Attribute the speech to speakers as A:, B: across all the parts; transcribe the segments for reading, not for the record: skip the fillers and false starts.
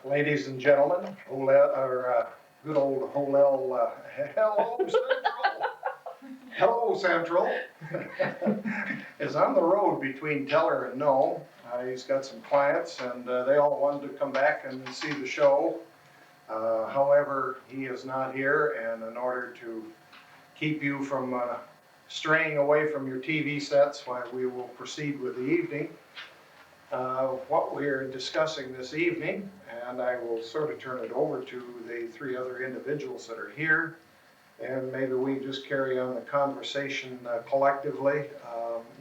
A: Ladies and gentlemen, good old Holel, hello Central, hello Central, is on the road between Teller and Nome. He's got some clients and they all wanted to come back and see the show. However, he is not here, and in order to keep you from straying away from your TV sets while we will proceed with the evening, what we're discussing this evening, and I will sort of turn it over to the three other individuals that are here, and maybe we just carry on the conversation collectively.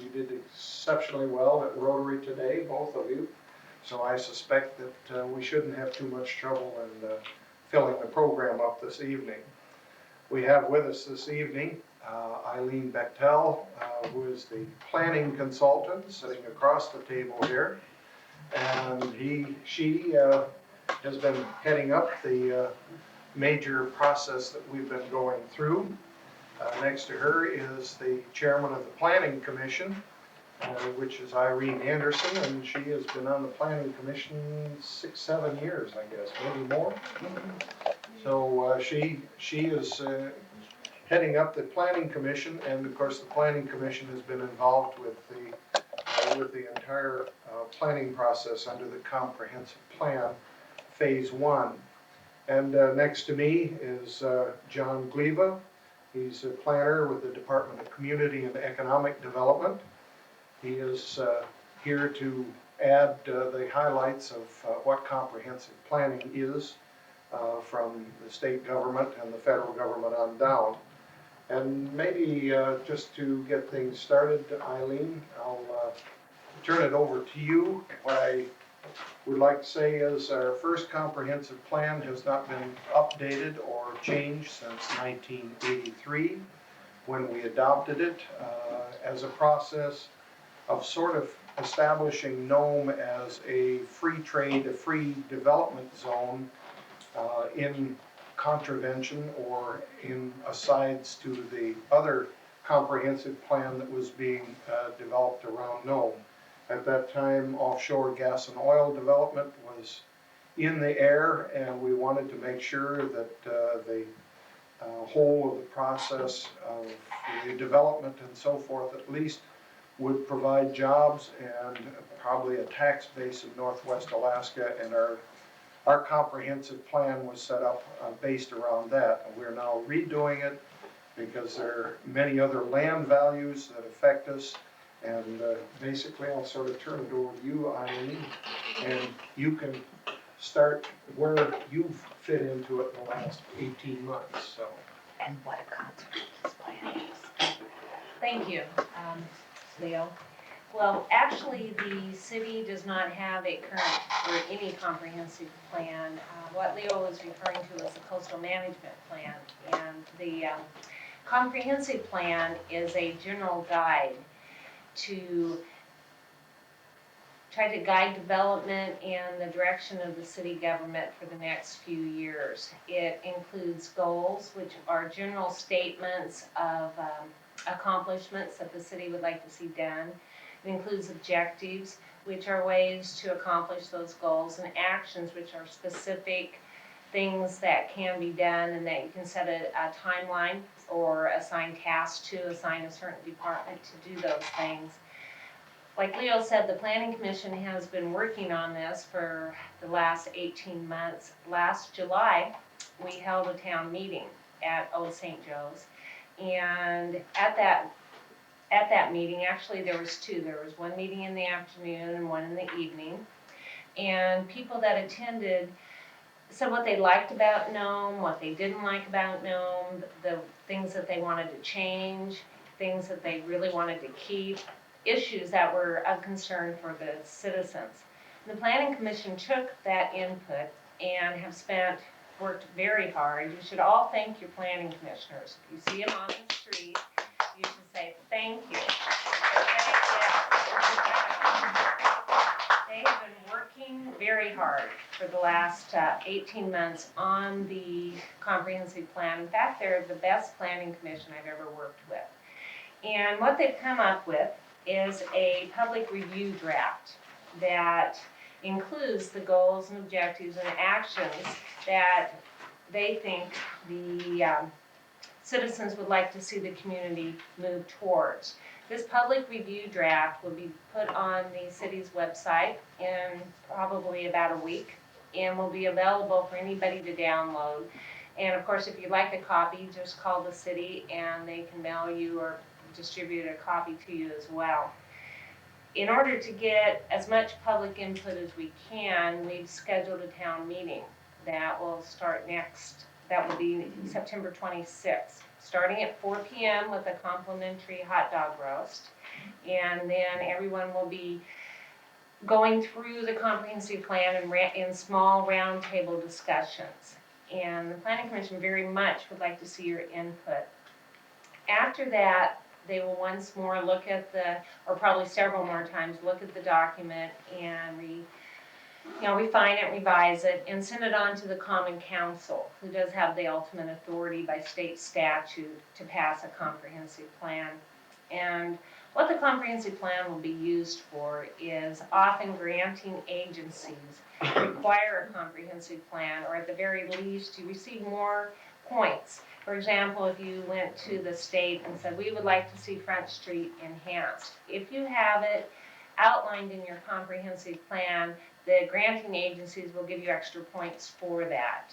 A: You did exceptionally well at Rotary today, both of you, so I suspect that we shouldn't have too much trouble in filling the program up this evening. We have with us this evening Eileen Bechtel, who is the planning consultant sitting across the table here, and she has been heading up the major process that we've been going through. Next to her is the chairman of the Planning Commission, which is Irene Anderson, and she has been on the Planning Commission 6-7 years, I guess, maybe more. So she is heading up the Planning Commission, and of course the Planning Commission has been involved with the entire planning process under the Comprehensive Plan, Phase 1. And next to me is John Gleva. He's a planner with the Department of Community and Economic Development. He is here to add the highlights of what comprehensive planning is from the state government and the federal government on down. And maybe just to get things started, Eileen, I'll turn it over to you. What I would like to say is our first comprehensive plan has not been updated or changed since 1983, when we adopted it as a process of sort of establishing Nome as a free trade, a free development zone in contravention or in asides to the other comprehensive plan that was being developed around Nome. At that time, offshore gas and oil development was in the air, and we wanted to make sure that the whole of the process of the development and so forth at least would provide jobs and probably a tax base in Northwest Alaska, and our comprehensive plan was set up based around that. And we're now redoing it because there are many other land values that affect us. And basically, I'll sort of turn it over to you, Eileen, and you can start where you've fit into it in the last 18 months. So.
B: And what a consequence plan is.
C: Thank you, Leo. Well, actually, the city does not have a current or any comprehensive plan. What Leo was referring to is the coastal management plan, and the comprehensive plan is a general guide to try to guide development and the direction of the city government for the next few years. It includes goals, which are general statements of accomplishments that the city would like to see done. It includes objectives, which are ways to accomplish those goals, and actions, which are specific things that can be done and that you can set a timeline or assign tasks to, assign a certain department to do those things. Like Leo said, the Planning Commission has been working on this for the last 18 months. Last July, we held a town meeting at Old St. Joe's, and at that meeting, actually there was two. There was one meeting in the afternoon and one in the evening, and people that attended said what they liked about Nome, what they didn't like about Nome, the things that they wanted to change, things that they really wanted to keep, issues that were of concern for the citizens. And the Planning Commission took that input and have worked very hard. You should all thank your planning commissioners. If you see them on the street, you should say thank you. They have been working very hard for the last 18 months on the comprehensive plan. In fact, they're the best planning commission I've ever worked with. And what they've come up with is a public review draft that includes the goals and objectives and actions that they think the citizens would like to see the community move towards. This public review draft will be put on the city's website in probably about a week and will be available for anybody to download. And of course, if you'd like a copy, just call the city and they can mail you or distribute a copy to you as well. In order to get as much public input as we can, we've scheduled a town meeting that will start that will be September 26th, starting at 4 p.m. with a complimentary hot dog roast. And then everyone will be going through the comprehensive plan in small roundtable discussions. And the Planning Commission very much would like to see your input. After that, they will once more look at or probably several more times, look at the document and refine it, revise it, and send it on to the Common Council, who does have the ultimate authority by state statute to pass a comprehensive plan. And what the comprehensive plan will be used for is often granting agencies require a comprehensive plan, or at the very least, you receive more points. For example, if you went to the state and said, we would like to see Front Street enhanced. If you have it outlined in your comprehensive plan, the granting agencies will give you extra points for that.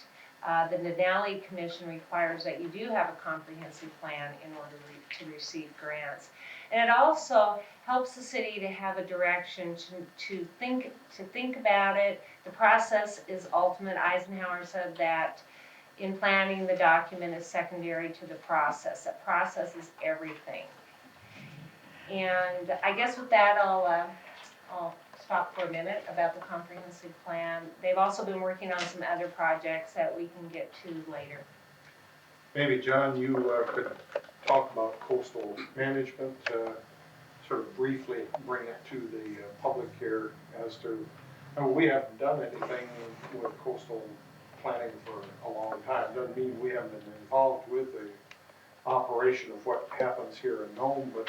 C: The Denali Commission requires that you do have a comprehensive plan in order to receive grants. And it also helps the city to have a direction to think about it. The process is ultimate. Eisenhower said that in planning, the document is secondary to the process. That process is everything. And I guess with that, I'll stop for a minute about the comprehensive plan. They've also been working on some other projects that we can get to later.
D: Maybe, John, you could talk about coastal management, sort of briefly bring it to the public here as to, we haven't done anything with coastal planning for a long time. Doesn't mean we haven't been involved with the operation of what happens here in Nome, but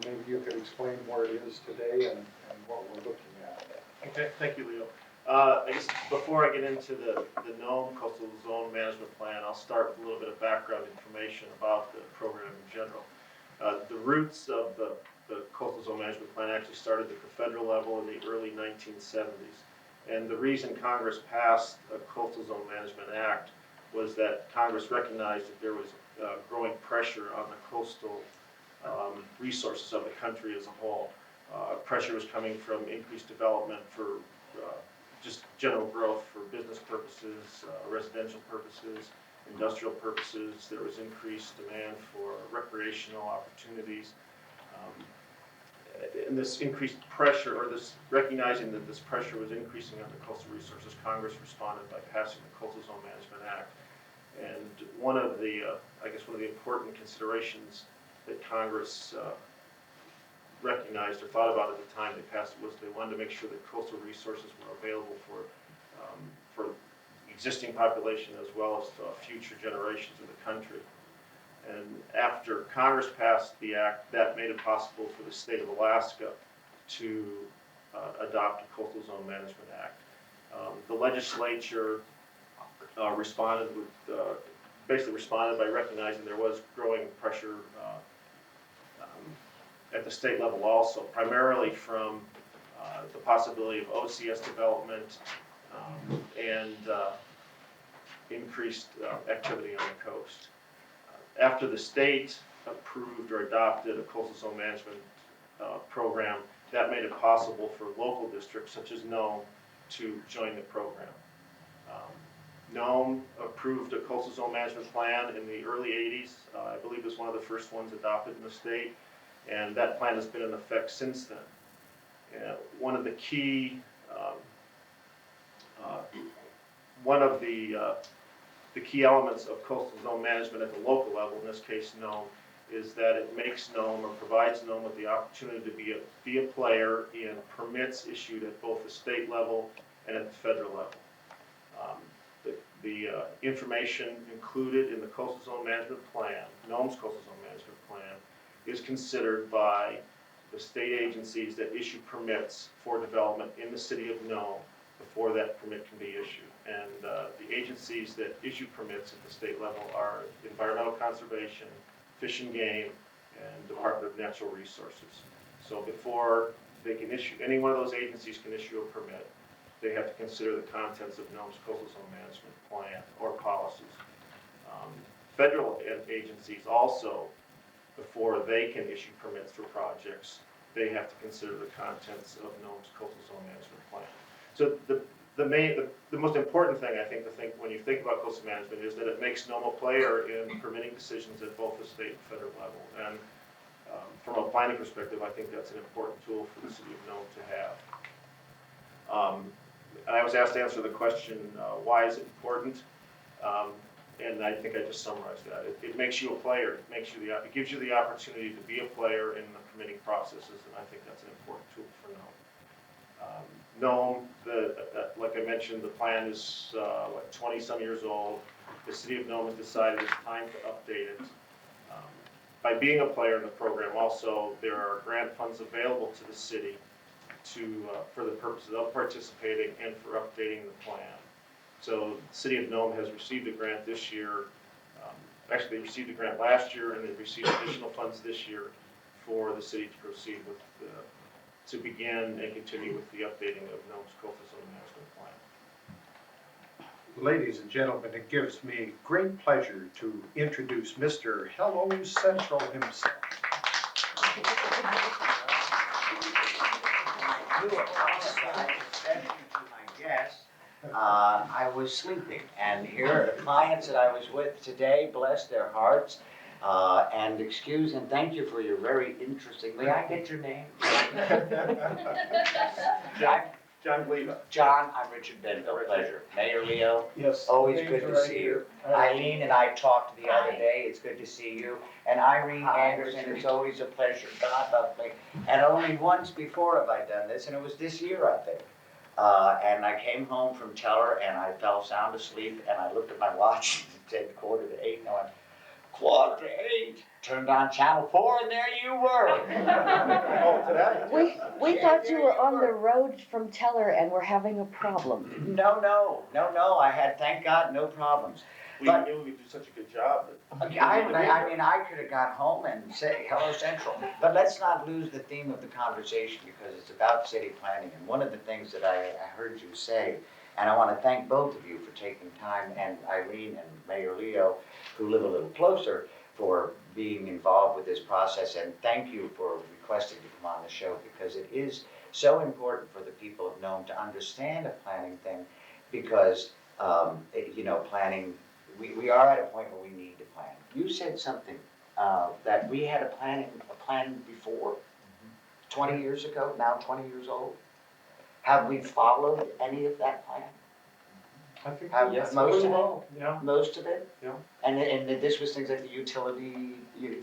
D: maybe you could explain where it is today and what we're looking at.
E: Okay, thank you, Leo. I guess before I get into the Nome Coastal Zone Management Plan, I'll start with a little bit of background information about the program in general. The roots of the Coastal Zone Management Plan actually started at the federal level in the early 1970s. And the reason Congress passed a Coastal Zone Management Act was that Congress recognized that there was growing pressure on the coastal resources of the country as a whole. Pressure was coming from increased development for just general growth for business purposes, residential purposes, industrial purposes. There was increased demand for recreational opportunities. And this increased pressure, or this recognizing that this pressure was increasing on the coastal resources, Congress responded by passing the Coastal Zone Management Act. And one of the important considerations that Congress recognized or thought about at the time they passed it was they wanted to make sure that coastal resources were available for existing population as well as future generations of the country. And after Congress passed the act, that made it possible for the state of Alaska to adopt a Coastal Zone Management Act. The legislature basically responded by recognizing there was growing pressure at the state level also, primarily from the possibility of OCS development and increased activity on the coast. After the state approved or adopted a coastal zone management program, that made it possible for local districts such as Nome to join the program. Nome approved a coastal zone management plan in the early 80s. I believe it was one of the first ones adopted in the state, and that plan has been in effect since then. One of the key key elements of coastal zone management at the local level, in this case Nome, is that it makes Nome or provides Nome with the opportunity to be a player in permits issued at both the state level and at the federal level. The information included in the Coastal Zone Management Plan, Nome's Coastal Zone Management Plan, is considered by the state agencies that issue permits for development in the city of Nome before that permit can be issued. And the agencies that issue permits at the state level are Environmental Conservation, Fish and Game, and Department of Natural Resources. So before they can issue, any one of those agencies can issue a permit, they have to consider the contents of Nome's coastal zone management plan or policies. Federal agencies also, before they can issue permits for projects, they have to consider the contents of Nome's coastal zone management plan. So the most important thing, I think, to think when you think about coastal management is that it makes Nome a player in permitting decisions at both the state and federal level. And from a planning perspective, I think that's an important tool for the city of Nome to have. I was asked to answer the question, why is it important? And I think I just summarized that. It makes you a player. It gives you the opportunity to be a player in the permitting processes, and I think that's an important tool for Nome. Nome, like I mentioned, the plan is 20-some years old. The city of Nome has decided it's time to update it. By being a player in the program, also there are grant funds available to the city for the purposes of participating and for updating the plan. So the city of Nome has received a grant this year. Actually, they received a grant last year, and they've received additional funds this year for the city to proceed with to begin and continue with the updating of Nome's coastal zone management plan.
A: Ladies and gentlemen, it gives me great pleasure to introduce Mr. Hello Central himself.
F: I do apologize, especially to my guests. I was sleeping, and here are the clients that I was with today. Bless their hearts. And excuse and thank you for your very interesting. May I get your name?
E: John Gleba.
F: John, I'm Richard Benville. Pleasure. Mayor Leo.
A: Yes.
F: Always good to see you. Eileen and I talked the other day. It's good to see you. And Irene Anderson, it's always a pleasure. God love me. And only once before have I done this, and it was this year, I think. And I came home from Teller, and I fell sound asleep, and I looked at my watch, and it said 7:45, and I went, 7:45. Turned on channel 4, and there you were.
E: Oh, today?
B: We thought you were on the road from Teller and we're having a problem.
F: No. I had, thank God, no problems.
E: We knew we'd do such a good job.
F: I mean, I could have got home and say, hello, Central. But let's not lose the theme of the conversation because it's about city planning. And one of the things that I heard you say, and I want to thank both of you for taking time, and Irene and Mayor Leo, who live a little closer, for being involved with this process. And thank you for requesting to come on the show because it is so important for the people of Nome to understand a planning thing because, planning, we are at a point where we need to plan. You said something that we had a plan before, 20 years ago, now 20 years old. Have we followed any of that plan?
D: I think
F: Yes, most of it?
D: Yeah.
F: Most of it?
D: Yeah.
F: And this was things like the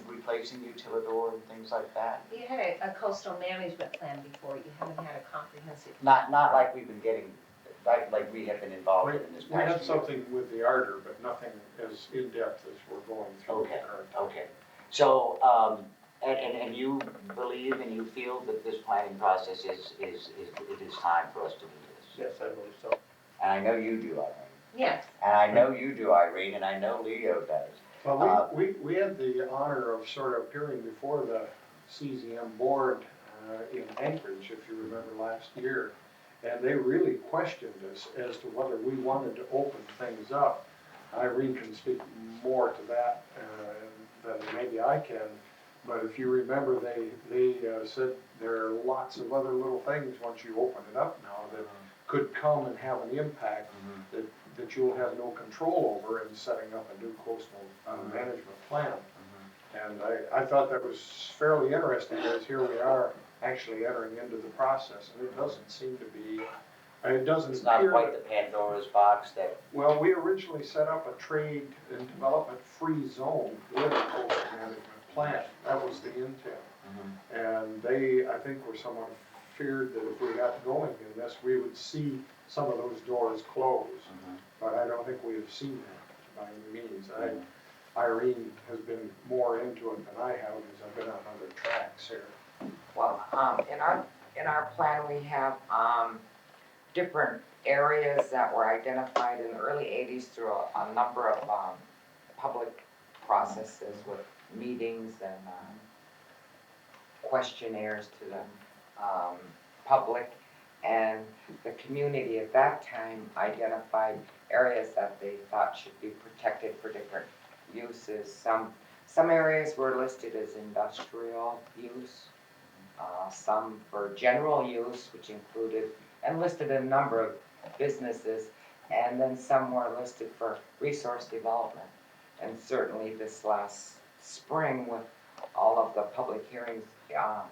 F: replacing utilidor and things like that?
C: You had a coastal management plan before, you haven't had a comprehensive.
F: Not like we've been getting, like we have been involved in this
D: We had
F: past year.
D: something with the Ardor, but nothing as in-depth as we're going through.
F: Okay.
D: currently.
F: Okay, so, and you believe and you feel that this planning process it is time for us to do this?
E: Yes, I believe so.
F: And I know you do, Irene.
C: Yes.
F: And I know you do, Irene, and I know Leo does.
D: Well, we had the honor of sort of appearing before the CZM board in Anchorage, if you remember last year. And they really questioned us as to whether we wanted to open things up. Irene can speak more to that than maybe I can. But if you remember, they said there are lots of other little things once you open it up now that could come and have an impact that you'll have no control over in setting up a new coastal management plan. And I thought that was fairly interesting as here we are actually entering into the process, and it doesn't seem to be, it doesn't
F: It's not
D: appear
F: quite
D: that-
F: the Pandora's box that,
D: well, we originally set up a trade and development free zone with a coastal management plan. That was the intent. And they, I think, were somewhat feared that if we got going in this, we would see some of those doors close. But I don't think we have seen that by any means. Irene has been more into it than I have because I've been on other tracks here.
G: Well, in our plan, we have, different areas that were identified in the early eighties through a number of, public processes with meetings and, questionnaires to the, public. And the community at that time identified areas that they thought should be protected for different uses. Some areas were listed as industrial use, some for general use, which included, and listed a number of businesses, and then some were listed for resource development. And certainly this last spring with all of the public hearings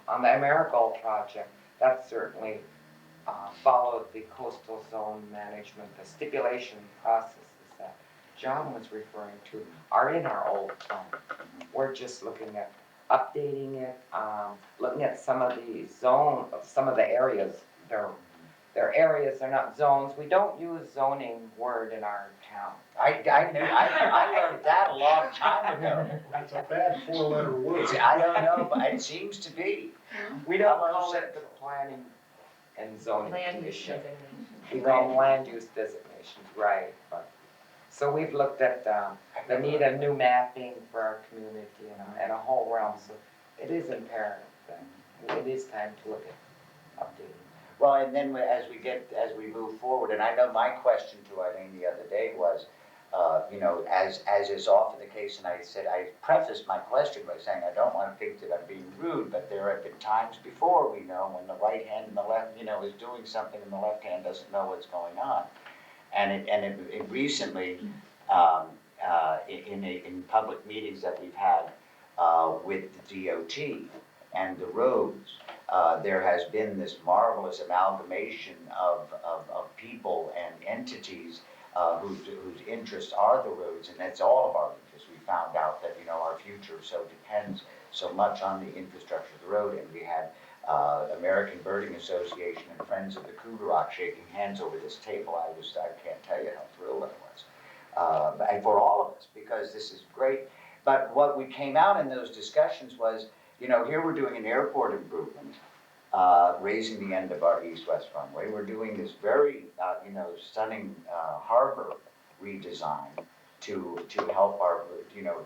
G: on the Amerigold project, that certainly followed the coastal zone management, the stipulation processes that John was referring to are in our old plan. We're just looking at updating it, looking at some of the areas. They're areas, they're not zones. We don't use zoning word in our town.
F: I learned that a long time ago.
A: That's a bad four-letter word.
F: See, I don't know, but it seems to be.
G: We don't
F: Hello,
G: call it the
F: Central.
G: planning and zoning
C: Land use
G: commission.
C: designation.
G: We call land use designations, right, but, so we've looked at, the need of new mapping for our community and a whole realm, so it is imperative that it is time to look at updating.
F: Well, and then as we move forward, and I know my question to Eileen the other day was, as is often the case, and I said, I prefaced my question by saying, I don't want to think that I'm being rude, but there have been times before, we know, when the right hand and the left, is doing something and the left hand doesn't know what's going on. And it recently, in public meetings that we've had with the DOT and the roads, there has been this marvelous amalgamation of people and entities whose interests are the roads, and that's all of our interests. We found out that our future so depends so much on the infrastructure of the road, and we had American Birding Association and Friends of the Cougar Rock shaking hands over this table. I can't tell you how thrilled I was, and for all of us, because this is great. But what we came out in those discussions was, here we're doing an airport improvement, raising the end of our east-west runway. We're doing this very, stunning harbor redesign to help our,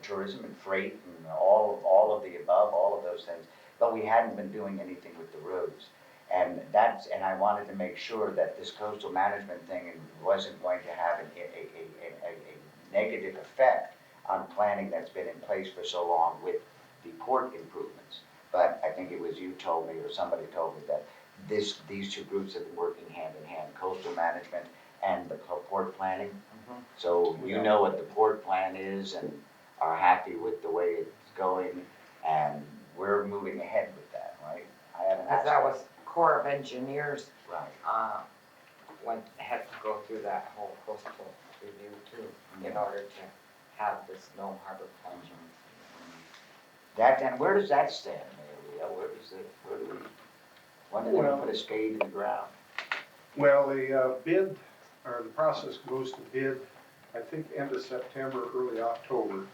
F: tourism and freight and all of the above, all of those things. But we hadn't been doing anything with the roads. And I wanted to make sure that this coastal management thing wasn't going to have a negative effect on planning that's been in place for so long with the port improvements. But I think it was you told me, or somebody told me, that these two groups have been working hand in hand, coastal management and the port planning.
G: Mm-hmm.
F: So you know what the port plan is and are happy with the way it's going, and we're moving ahead with that, right? I haven't
G: Because
F: asked
G: that was Corps of Engineers,
F: Right.
G: had to go through that whole coastal review too, in order to have this Nome Harbor project.
F: And where does that stand, Maria? When are they gonna put a spade in the ground?
D: Well, the bid, or the process goes to bid, I think end of September, early October.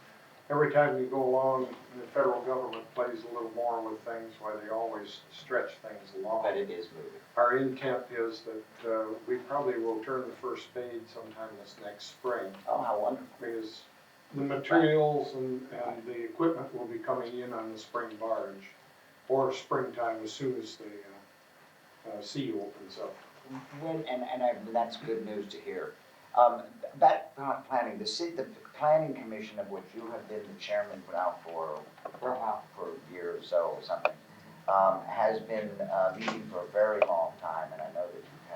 D: Every time you go along, the federal government plays a little more with things, why they always stretch things along.
F: But it is moving.
D: Our intent is that we probably will turn the first spade sometime this next spring,
F: Oh, how wonderful.
D: because the materials and the equipment will be coming in on the spring barge, or springtime as soon as the sea opens up.
F: That's good news to hear. That planning, the planning commission of which you have been the chairman now for a year or so or something, has been meeting for a very long time, and I know that you've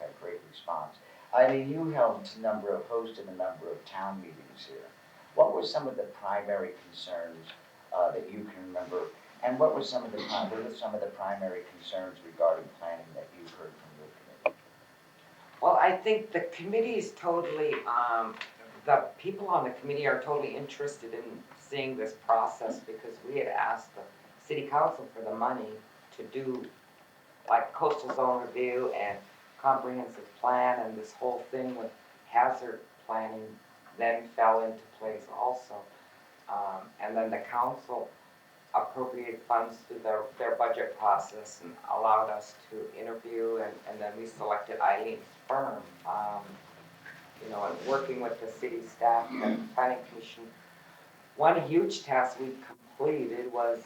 F: had great response. I mean, you hosted a number of town meetings here. What were some of the primary concerns that you can remember, and what were some of the primary concerns regarding planning that you've heard from your committee?
G: Well, I think the committee is totally, the people on the committee are totally interested in seeing this process, because we had asked the city council for the money to do like coastal zone review and comprehensive plan, and this whole thing with hazard planning then fell into place also. And then the council appropriated funds through their budget process and allowed us to interview, and then we selected Eileen's firm. You know, and working with the city staff and the planning commission, one huge task we completed was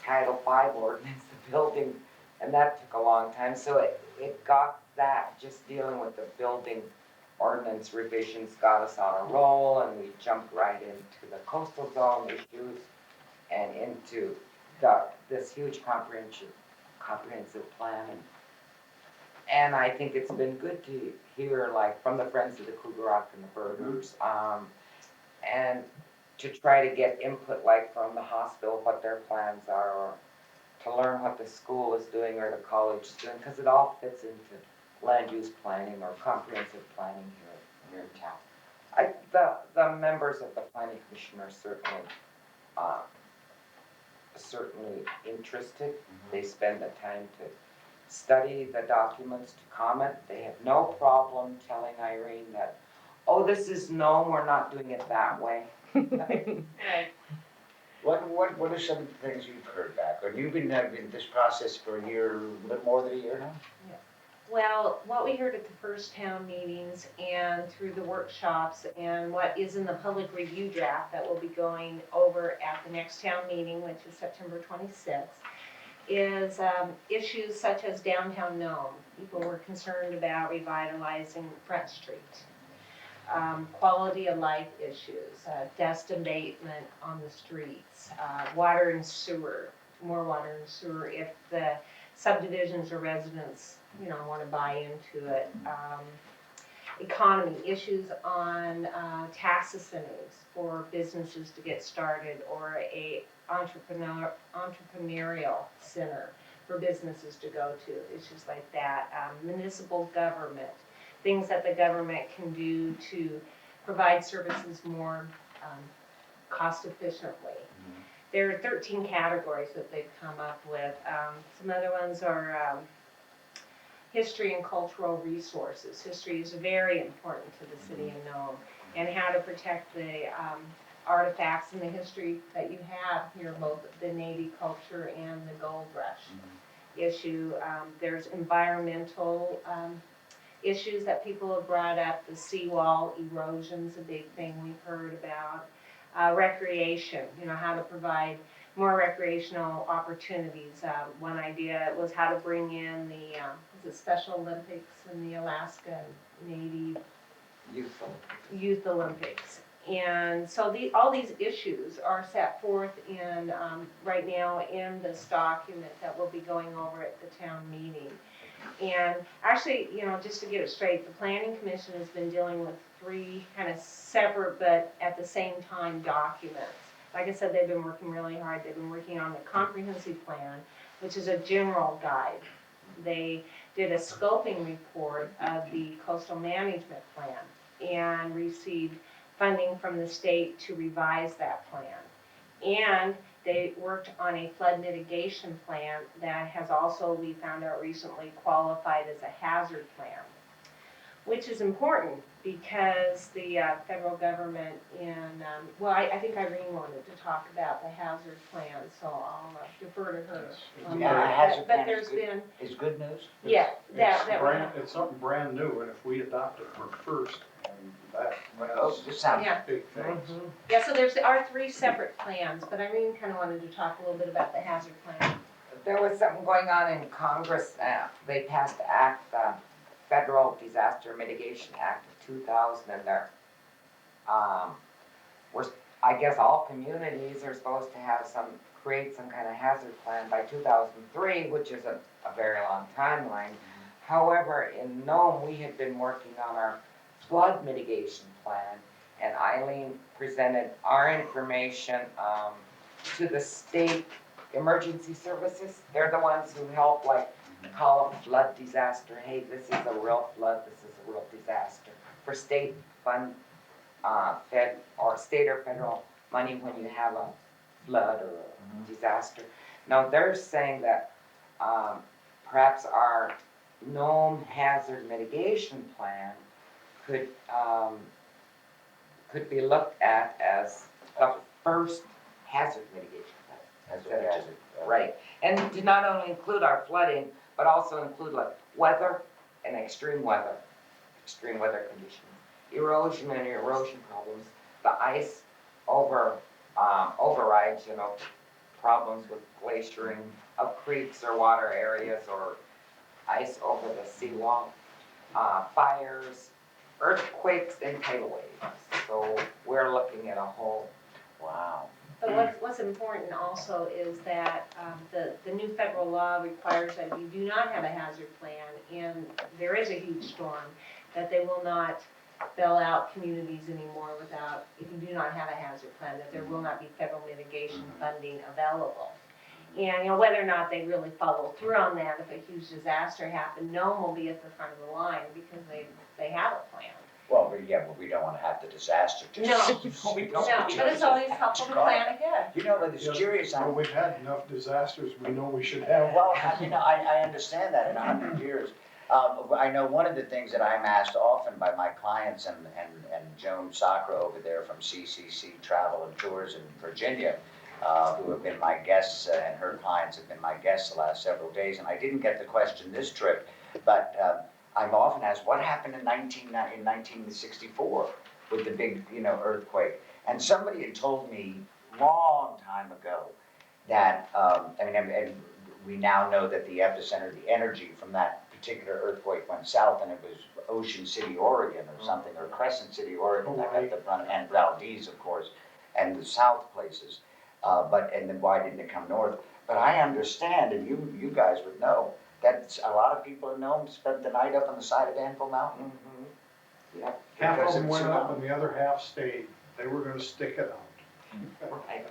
G: Title V ordinance, the building, and that took a long time. So it got that, just dealing with the building ordinance revisions got us on a roll, and we jumped right into the coastal zone issues and into this huge comprehensive plan. And I think it's been good to hear, like, from the Friends of the Cougar Rock and the Burgers, and to try to get input, like, from the hospital, what their plans are, or to learn what the school is doing or the college is doing, because it all fits into land use planning or comprehensive planning here in town. The members of the planning commission are certainly interested. They spend the time to study the documents, to comment. They have no problem telling Irene that, oh, this is Nome, we're not doing it that way.
C: Right.
F: What are some of the things you've heard back? Or you've been in this process for a year, a little more than a year now?
C: Well, what we heard at the first town meetings and through the workshops and what is in the public review draft that will be going over at the next town meeting, which is September 26th, is issues such as downtown Nome. People were concerned about revitalizing Front Street. Quality of life issues, dust abatement on the streets, water and sewer, more water and sewer if the subdivisions or residents, you know, want to buy into it. Economy, issues on tax incentives for businesses to get started, or a entrepreneurial center for businesses to go to, issues like that. Municipal government, things that the government can do to provide services more cost efficiently. There are 13 categories that they've come up with. Some other ones are history and cultural resources. History is very important to the city of Nome, and how to protect the artifacts and the history that you have here, both the Navy culture and the gold rush issue. There's environmental issues that people have brought up. The seawall erosion's a big thing we've heard about. Recreation, you know, how to provide more recreational opportunities. One idea was how to bring in the Special Olympics and the Alaska Navy Youth Olympics. And so all these issues are set forth in right now in this document that will be going over at the town meeting. And actually, you know, just to get it straight, the Planning Commission has been dealing with 3 kind of separate but at the same time documents. Like I said, they've been working really hard. They've been working on the comprehensive plan, which is a general guide. They did a scoping report of the coastal management plan and received funding from the state to revise that plan. And they worked on a flood mitigation plan that has also, we found out recently, qualified as a hazard plan, which is important because the federal government well, I think Irene wanted to talk about the hazard plan, so I'll defer to her. But there's been,
F: Is good news?
C: yeah,
D: It's something brand new, and if we adopt it, we're first, and
F: Oh, this sounds.
C: yeah.
D: big things.
C: Yeah, so there are 3 separate plans, but Irene kind of wanted to talk a little bit about the hazard plan.
G: There was something going on in Congress. They passed the act, the Federal Disaster Mitigation Act of 2000, and there, I guess all communities are supposed to create some kind of hazard plan by 2003, which is a very long timeline. However, in Nome, we had been working on our flood mitigation plan, and Eileen presented our information to the state emergency services. They're the ones who help, like, call a flood disaster. Hey, this is a real flood, this is a real disaster. For state fund, fed or state or federal money when you have a flood or a disaster. Now they're saying that perhaps our Nome hazard mitigation plan could be looked at as the first hazard mitigation plan.
F: As
G: Instead of
F: as
G: just-
F: it,
G: Right, and to not only include our flooding, but also include like weather and extreme weather conditions, erosion and erosion problems, the ice overrides, problems with glaciering of creeks or water areas or ice over the seawall, fires, earthquakes and tidal waves. So we're looking at a whole,
F: Wow.
C: But what's important also is that the new federal law requires that you do not have a hazard plan and there is a huge storm, that they will not bail out communities anymore without, if you do not have a hazard plan, that there will not be federal mitigation funding available. And, whether or not they really follow through on that, if a huge disaster happened, Nome will be at the front of the line because they have a plan.
F: Well, we don't wanna have the disaster just.
C: No, but it's always helpful to plan ahead.
F: But it's curious,
D: Well, we've had enough disasters, we know we should have.
F: well, I understand that in 100 years. I know one of the things that I'm asked often by my clients and Joan Sacra over there from CCC Travel and Tours in Virginia, who have been my guests, and her clients have been my guests the last several days, and I didn't get the question this trip, but I'm often asked, what happened in 1964 with the big, earthquake? And somebody had told me long time ago that, and we now know that the epicenter, the energy from that particular earthquake went south, and it was Ocean City, Oregon, or something, or Crescent City, Oregon, that got the front, and Valdez, of course, and the south places. And then why didn't it come north? But I understand, and you guys would know, that a lot of people in Nome spent the night up on the side of Anvil Mountain.
G: yeah,
D: Half of
F: because
D: them
F: it's
D: went up
F: tsunami.
D: and the other half stayed. They were gonna stick it out.
G: right.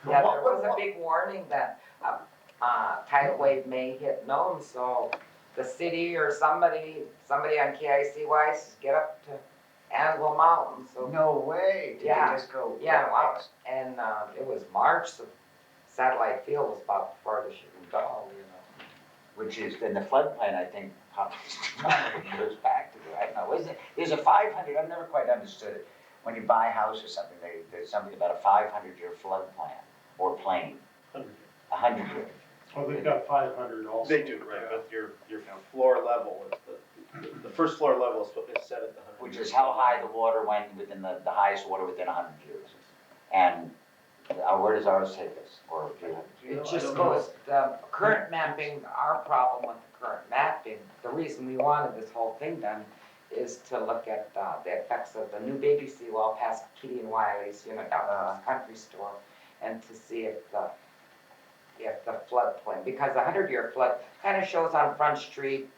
G: Yeah, there was a big warning that tidal wave may hit Nome, so the city or somebody on KICY get up to Anvil Mountain, so.
F: No way, did
G: Yeah.
F: they just go?
G: Yeah, wow, and it was March, the satellite field was about the farthest you can go,
F: Which is, in the floodplain, I think, goes back to the, I don't know, isn't it, there's a 500, I've never quite understood it. When you buy a house or something, there's something about a 500-year flood plan, or plain, 100 year.
D: Oh, they've got 500 also.
E: They do, right, but your floor level, the first floor level is set at the 100.
F: Which is how high the water went within the highest water within 100 years. And where does ours take us? Or do you?
G: It just goes, the current mapping, our problem with the current mapping, the reason we wanted this whole thing done is to look at the effects of the new baby seawall past Kitty and Wiley's, down at the country store, and to see if the floodplain, because the 100-year flood kind of shows on Front Street,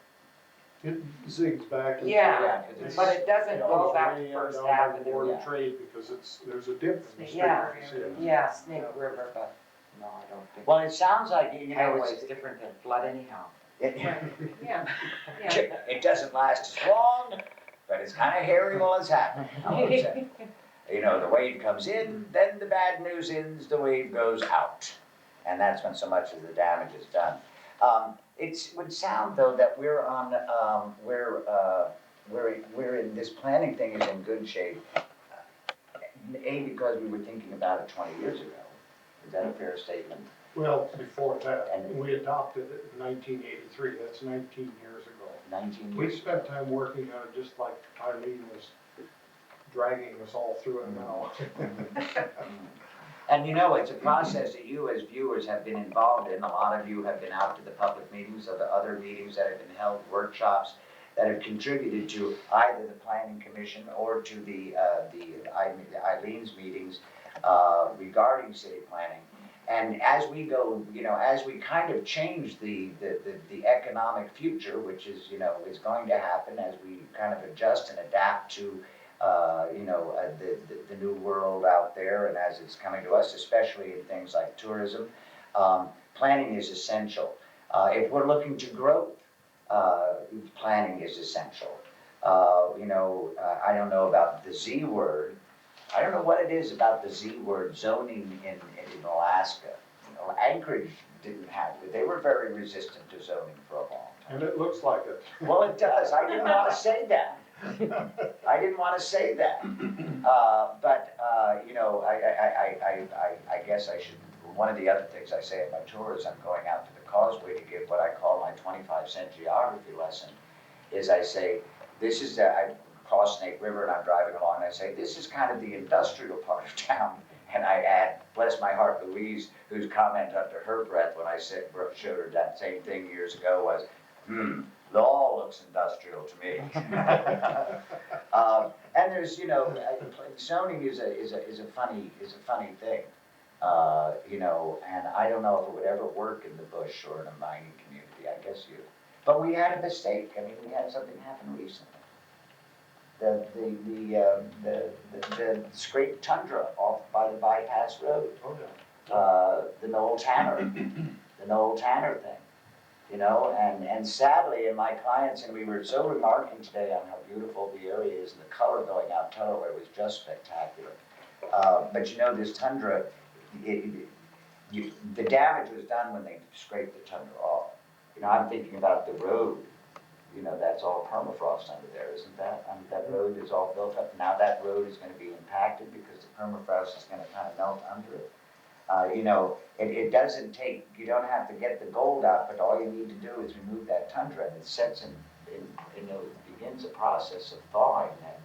D: It zigs back. And
G: Yeah,
F: because it's-
G: but it doesn't
D: It
G: go
D: goes
G: back
D: way
G: to
D: down
G: First
D: by the
G: Avenue.
D: Board of
F: Yeah.
D: Trade because there's a dip in the street.
G: Yeah.
D: you see it.
G: Yeah, Snake River, but no, I don't think.
F: Well, it sounds like,
G: Tidal wave's different than flood anyhow.
C: Yeah, yeah.
F: It doesn't last as long, but it's kind of hairy while it's happening. How about that? The wave comes in, then the bad news ends, the wave goes out. And that's when so much of the damage is done. It would sound though that we're on, we're in, this planning thing is in good shape. Because we were thinking about it 20 years ago. Is that a fair statement?
D: Well, before that,
F: And-
D: we adopted it in 1983. That's 19 years ago.
F: 19
D: We
F: years.
D: spent time working on it just like Eileen was dragging us all through it now.
F: And it's a process that you as viewers have been involved in. A lot of you have been out to the public meetings or the other meetings that have been held, workshops that have contributed to either the planning commission or to the Eileen's meetings regarding city planning. And as we go, as we kind of change the economic future, which is going to happen as we kind of adjust and adapt to the new world out there, and as it's coming to us, especially in things like tourism, planning is essential. If we're looking to growth, planning is essential. I don't know about the Z word. I don't know what it is about the Z word zoning in Alaska. Anchorage didn't have it. They were very resistant to zoning for a long time.
D: And it looks like it.
F: Well, it does. I didn't want to say that. I didn't want to say that. But I guess I should one of the other things I say at my tour is I'm going out to the causeway to give what I call my 25-cent geography lesson, is I say, this is, I cross Snake River and I'm driving along and I say, this is kind of the industrial part of town. And I add, bless my heart, Louise, whose comment under her breath when I showed her that same thing years ago was, it all looks industrial to me. And there's, you know, zoning is a funny thing. You know, and I don't know if it would ever work in the bush or in a mining community, I guess but we had a mistake, I mean, we had something happen recently. The scraped tundra off by the bypass road,
D: Oh, yeah.
F: the Noel Tanner thing, you know, and sadly, and my clients, and we were so remarking today on how beautiful the area is and the color going out Tullerway was just spectacular. But you know, this tundra, the damage was done when they scraped the tundra off. You know, I'm thinking about the road, you know, that's all permafrost under there, isn't that? I mean, that road is all built up. Now that road is going to be impacted because the permafrost is going to kind of melt under it. You know, it doesn't take, you don't have to get the gold out, but all you need to do is remove that tundra and it sets in you know, it begins a process of thawing that,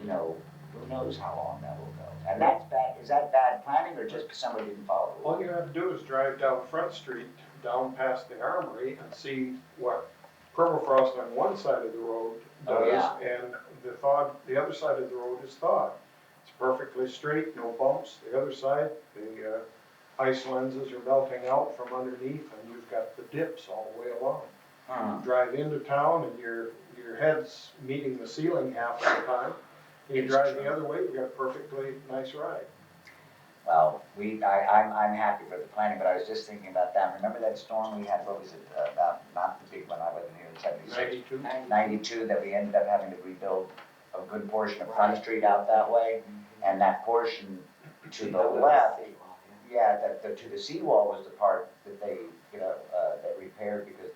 F: you know, who knows how long that will go. And that's bad, is that bad planning or just because somebody didn't follow the
D: All
F: rules?
D: you have to do is drive down Front Street, down past the Armory, and see what permafrost on one side of the road
F: Oh,
D: does,
F: yeah.
D: and the other side of the road is thawed. It's perfectly straight, no bumps. The other side, the ice lenses are melting out from underneath, and you've got the dips all the way along. You drive into town, and your head's meeting the ceiling half of the time. You
F: It's
D: drive
F: true.
D: the other way, you got a perfectly nice ride.
F: Well, I'm happy for the planning, but I was just thinking about that. Remember that storm we had, what was it, about, not the big one, I wasn't here in 76,
D: 92.
F: 92, that we ended up having to rebuild a good portion of Front Street out that way? And that portion to the left, yeah, to the seawall was the part that they, you know, that repaired because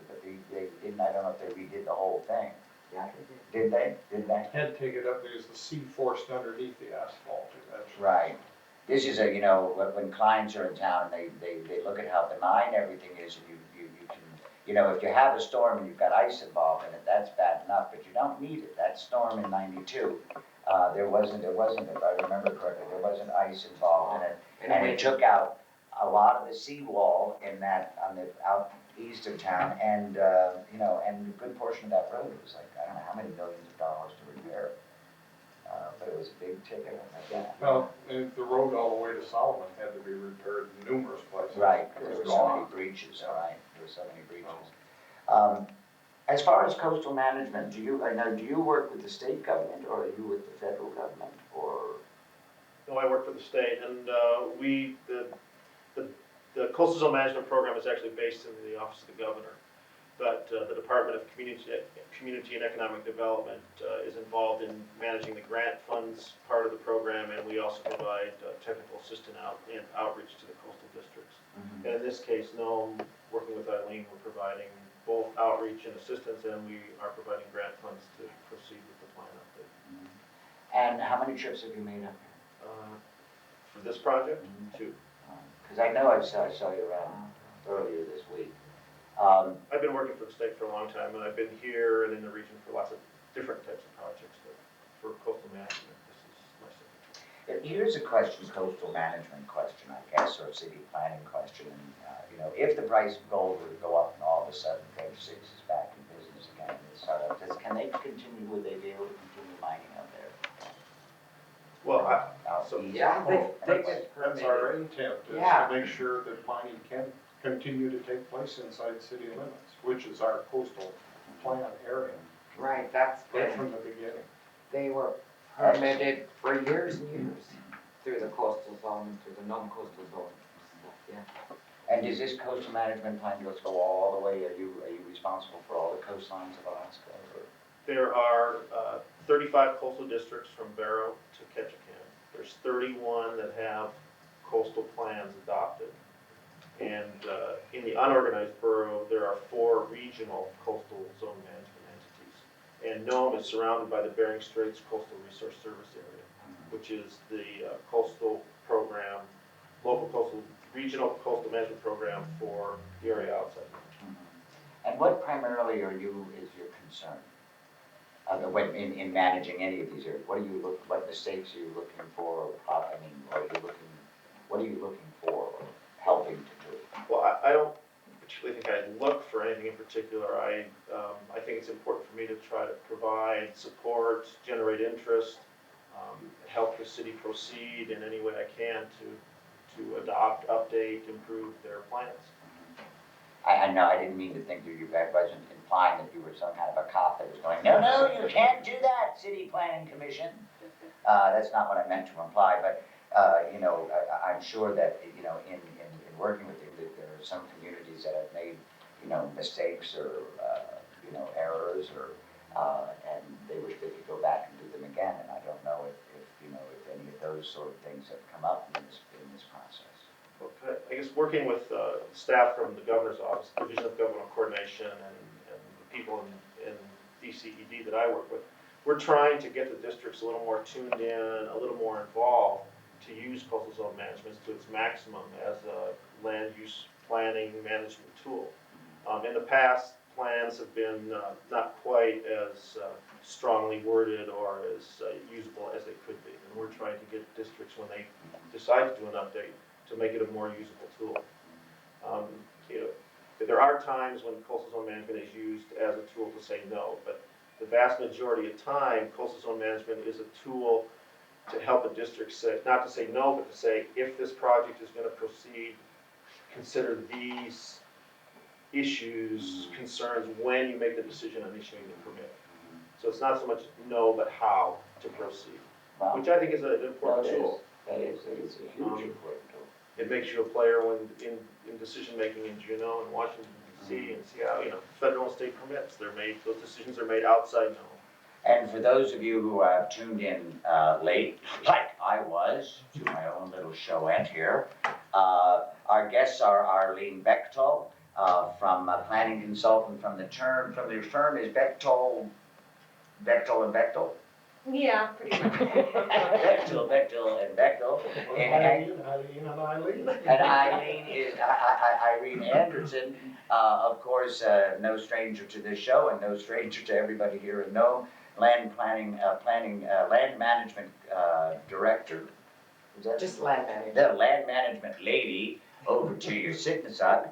F: they didn't, I don't know if they redid the whole thing.
G: Yeah,
F: Did they? Did they?
D: Had to take it up because the sea forced underneath the asphalt eventually.
F: Right. This is you know, when clients are in town, they look at how benign everything is, and you can, you know, if you have a storm and you've got ice involved in it, that's bad enough, but you don't need it. That storm in 92, there wasn't, if I remember correctly, there wasn't ice involved in it, and it took out a lot of the seawall on the out east of town, and, you know, and a good portion of that road was like, I don't know how many millions of dollars to repair it. But it was a big ticket, like that.
D: Well, and the road all the way to Solomon had to be repaired in numerous places.
F: Right, because there
D: It
F: were
D: was
F: so many
D: gone.
F: breaches, all right, there were so many breaches. As far as coastal management, do you work with the state government, or are you with the federal government, or?
E: No, I work for the state, and the coastal zone management program is actually based in the office of the governor. But the Department of Community and Economic Development is involved in managing the grant funds part of the program, and we also provide technical assistance and outreach to the coastal districts. And in this case, Nome, working with Eileen, we're providing both outreach and assistance, and we are providing grant funds to proceed with the plan update.
F: And how many trips have you made up here?
E: For this project, 2.
F: Because I know I saw you around earlier this week.
E: I've been working for the state for a long time, and I've been here and in the region for lots of different types of projects, but for coastal management, this is my second.
F: Here's a question, coastal management question, I guess, or city planning question. And, you know, if the price of gold were to go up and all of a sudden Phase 6 is back in business again, can they continue, would they be able to continue mining out there?
E: Well,
F: Out
E: so-
F: east?
G: Yeah,
D: That's our intent, is
G: Yeah.
D: to make sure that mining can continue to take place inside city limits, which is our coastal plan area,
G: Right, that's
D: right
G: been,
D: from the beginning.
G: they were permitted for years and years through the coastal zone, through the non-coastal zone stuff, yeah.
F: And does this coastal management plan just go all the way? Are you responsible for all the coastlines of Alaska? Or?
E: there are 35 coastal districts from Barrow to Ketchikan. There's 31 that have coastal plans adopted. And in the unorganized borough, there are 4 regional coastal zone management entities. And Nome is surrounded by the Bering Straits Coastal Resource Service Area, which is the coastal program, local coastal regional coastal management program for the area outside.
F: And what primarily is your concern? In managing any of these areas, what mistakes are you looking for, what are you looking for or helping to do?
E: Well, I don't particularly think I look for anything in particular. I think it's important for me to try to provide support, generate interest, help the city proceed in any way I can to adopt, update, improve their plans.
F: I know, I didn't mean to think that I wasn't implying that you were some kind of a cop that was going, no, you can't do that, City Planning Commission. That's not what I meant to imply, but, I'm sure that, in working with you, that there are some communities that have made, mistakes or, errors and they wish they could go back and do them again, and I don't know if any of those sort of things have come up in this process.
E: Okay. I guess working with staff from the governor's office, Division of Governmental Coordination, and the people in DCED that I work with, we're trying to get the districts a little more tuned in, a little more involved to use coastal zone management to its maximum as a land use planning management tool. In the past, plans have been not quite as strongly worded or as usable as they could be, and we're trying to get districts, when they decide to do an update, to make it a more usable tool. There are times when coastal zone management is used as a tool to say no, but the vast majority of time, coastal zone management is a tool to help a district say, not to say no, but to say, if this project is going to proceed, consider these issues, concerns when you make the decision on issuing the permit. So it's not so much no, but how to proceed,
F: Well,
E: which I think is an important tool.
F: That is a huge important tool.
E: It makes you a player in decision making in Juneau and Washington D.C. and see how, federal and state permits, those decisions are made outside Nome.
F: And for those of you who have tuned in late, like I was, to my own little showette here, our guests are Arlene Bechtold, from a planning consultant from the firm is Bechtold and Bechtold.
C: Yeah, pretty much.
F: Bechtold and Bechtold.
D: Eileen and Eileen.
F: And Eileen is Irene Anderson, of course, no stranger to this show and no stranger to everybody here in Nome. Land management director. Is that
G: Just land management.
F: the land management lady over to your Signasug,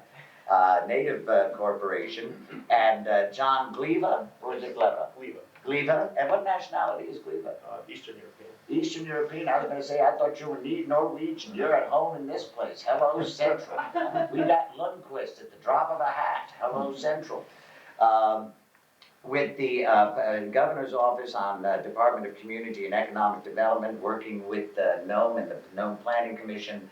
F: Native Corporation, and John Gleva, or is it Gleva? Gleva, and what nationality is Gleva?
E: Eastern European.
F: Eastern European. I was going to say, I thought you were Norwegian. You're at home in this place. Hello, Central. We got Lundquist at the drop of a hat. Hello, Central. With the governor's office on Department of Community and Economic Development, working with Nome and the Nome Planning Commission,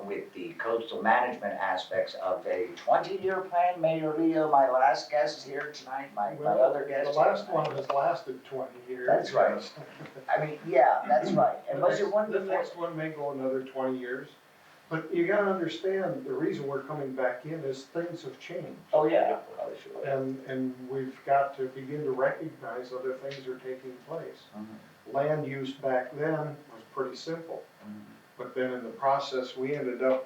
F: with the coastal management aspects of a 20-year plan. Mayor Leo, my last guest here tonight, my other guest.
D: The last one has lasted 20 years.
F: That's right. I mean, yeah, that's right. And was it one
D: The
F: before?
D: next one may go another 20 years. But you gotta understand, the reason we're coming back in is things have changed.
F: Oh, yeah. Oh, sure.
D: And we've got to begin to recognize other things are taking place.
F: Mhm.
D: Land use back then was pretty simple.
F: Mhm.
D: But then in the process, we ended up,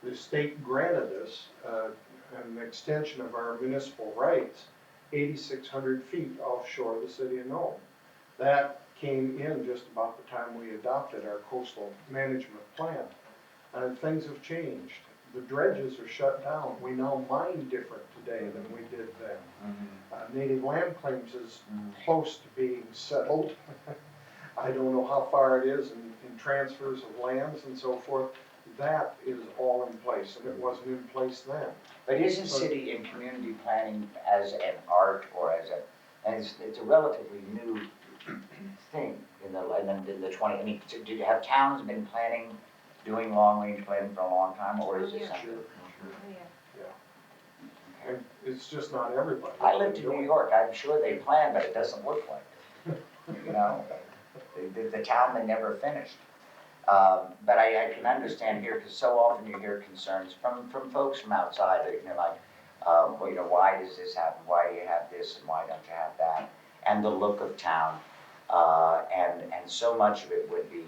D: the state granted us an extension of our municipal rights, 8,600 feet offshore of the city of Nome. That came in just about the time we adopted our coastal management plan. And things have changed. The dredges are shut down. We now mine different today than we did then.
F: Mhm.
D: Native land claims is
F: Mhm.
D: close to being settled. I don't know how far it is in transfers of lands and so forth. That is all in place, and it wasn't in place then.
F: But isn't city and community planning as an art or it's a relatively new thing in the 20, I mean, did you have towns been planning, doing long-range planning for a long time, or is it
C: Yeah.
F: something?
C: Yeah.
D: And it's just not everybody.
F: I lived in New York, I'm sure they plan, but it doesn't look like it. The town they never finished. But I can understand here, because so often you hear concerns from folks from outside, like, why does this happen? Why do you have this and why don't you have that? And the look of town, and so much of it would be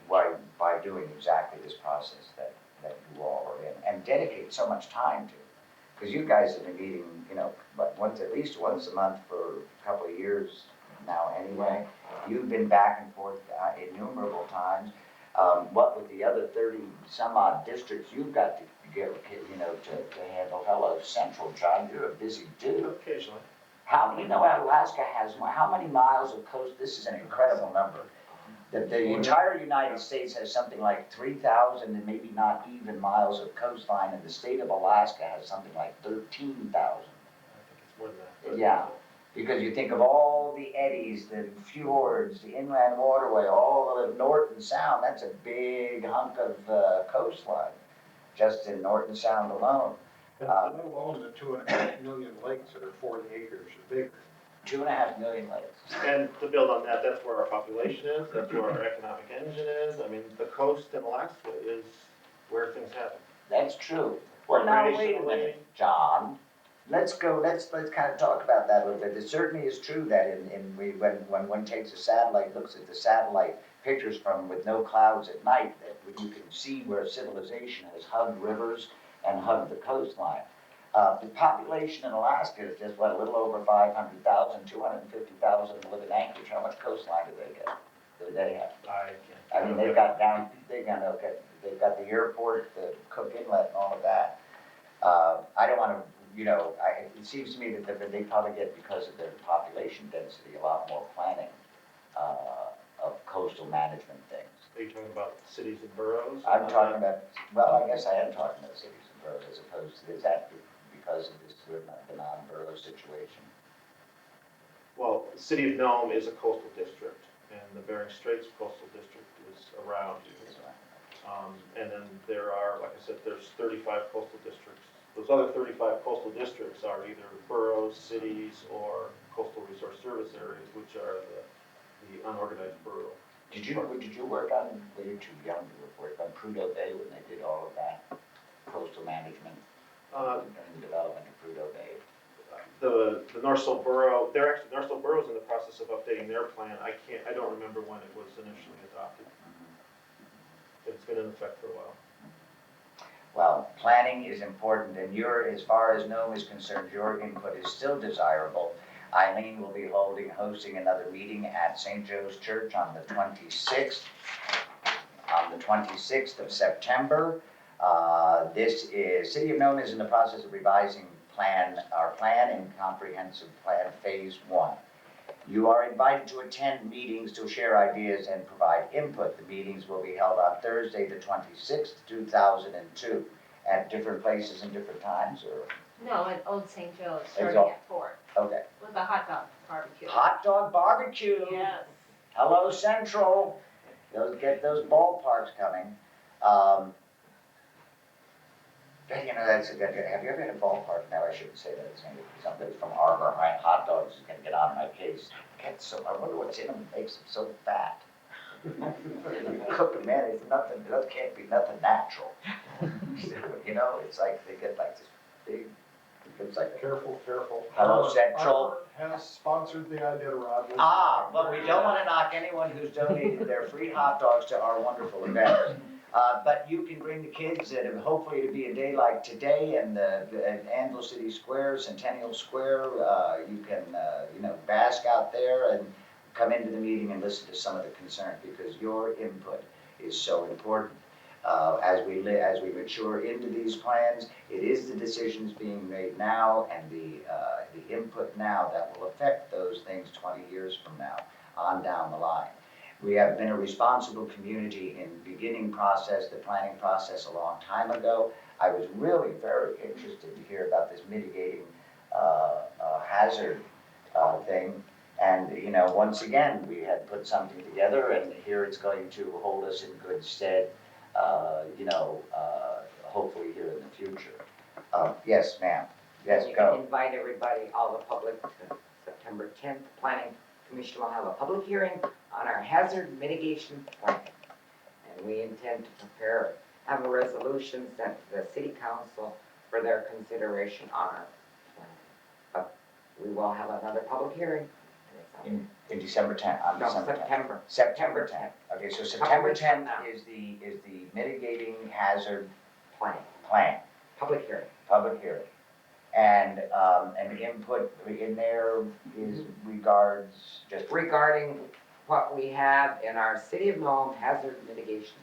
F: by doing exactly this process that you all are in, and dedicate so much time to. Because you guys have been meeting, but at least once a month for a couple of years now anyway. You've been back and forth innumerable times. What with the other 30 some odd districts you've got to get, to handle. Hello, Central, John, you're a busy dude.
E: Occasionally.
F: How do you know Alaska has, how many miles of coast? This is an incredible number. The entire United States has something like 3,000 and maybe not even miles of coastline, and the state of Alaska has something like 13,000.
E: I think it's more than that. but-
F: Yeah. Because you think of all the eddies, the fjords, the inland waterway, all of the Norton Sound, that's a big hunk of coastline, just in Norton Sound alone.
D: And let alone the 2.5 million lakes that are 40 acres or bigger.
F: 2.5 million lakes.
E: And to build on that, that's where our population is, that's where our economic engine is. I mean, the coast in Alaska is where things happen.
F: That's true. Well, now, wait a minute, John. Let's kind of talk about that a little bit. It certainly is true that when one takes a satellite, looks at the satellite pictures from with no clouds at night, that you can see where civilization has hugged rivers and hugged the coastline. The population in Alaska is just, a little over 500,000, 250,000 live in Anchorage. How much coastline do they get? Do they have? I mean, they've got the airport, the Cook Inlet, and all of that. I don't want to, it seems to me that they probably get, because of their population density, a lot more planning of coastal management things.
E: Are you talking about cities and boroughs?
F: I'm talking about, well, I guess I am talking about cities and boroughs as opposed to, is that because of this, the non-borough situation?
E: Well, the city of Nome is a coastal district, and the Bering Straits coastal district is around. And then there are, like I said, there's 35 coastal districts. Those other 35 coastal districts are either boroughs, cities, or coastal resource service areas, which are the unorganized borough.
F: Did you work on, well, you're too young to have worked on Prudhoe Bay when they did all of that coastal management and development of Prudhoe Bay?
E: The Northville Borough, Northville Borough's in the process of updating their plan. I don't remember when it was initially adopted. It's been in effect for a while.
F: Well, planning is important, and as far as Nome is concerned, your input is still desirable. Eileen will be hosting another meeting at St. Joe's Church on the 26th of September. City of Nome is in the process of revising our plan and comprehensive plan phase 1. You are invited to attend meetings to share ideas and provide input. The meetings will be held on Thursday, the 26th, 2002, at different places and different times, or?
C: No, at Old St. Joe's,
F: It's
C: starting
F: all-
C: at 4,
F: Okay.
C: with a hot dog barbecue.
F: Hot dog barbecue.
C: Yes.
F: Hello, Central. Get those ballparks coming. Have you ever had a ballpark? No, I shouldn't say that. It's going to be somebody from Arbor. My hot dogs is going to get on my case. I wonder what's in them that makes them so fat. You cook them, man, it can't be nothing natural. It's like they get like this big, it's like,
D: Careful.
F: Hello, Central.
D: Arbor has sponsored the idea, Rod.
F: but we don't want to knock anyone who's donated their free hot dogs to our wonderful event. But you can bring the kids, and hopefully it'll be a day like today, and at Anvil City Square, Centennial Square, you can, bask out there and come into the meeting and listen to some of the concerns, because your input is so important. As we mature into these plans, it is the decisions being made now and the input now that will affect those things 20 years from now, on down the line. We have been a responsible community in beginning the planning process a long time ago. I was really very interested to hear about this mitigating hazard thing. And, once again, we had put something together, and here it's going to hold us in good stead, hopefully here in the future. Yes, ma'am. Yes,
G: And you can
F: go.
G: invite everybody, all the public, to September 10th. Planning Commission will have a public hearing on our hazard mitigation plan. And we intend to have a resolution sent to the city council for their consideration on our plan. But we will have another public hearing. And it's
F: In December 10th, on
G: No,
F: December 10th.
G: September.
F: September 10th. Okay, so September
G: weeks from
F: 10th
G: now.
F: is the mitigating hazard
G: Plan,
F: plan,
G: public hearing.
F: public hearing. And input in there is regards just.
G: Regarding what we have in our City of Nome hazard mitigation.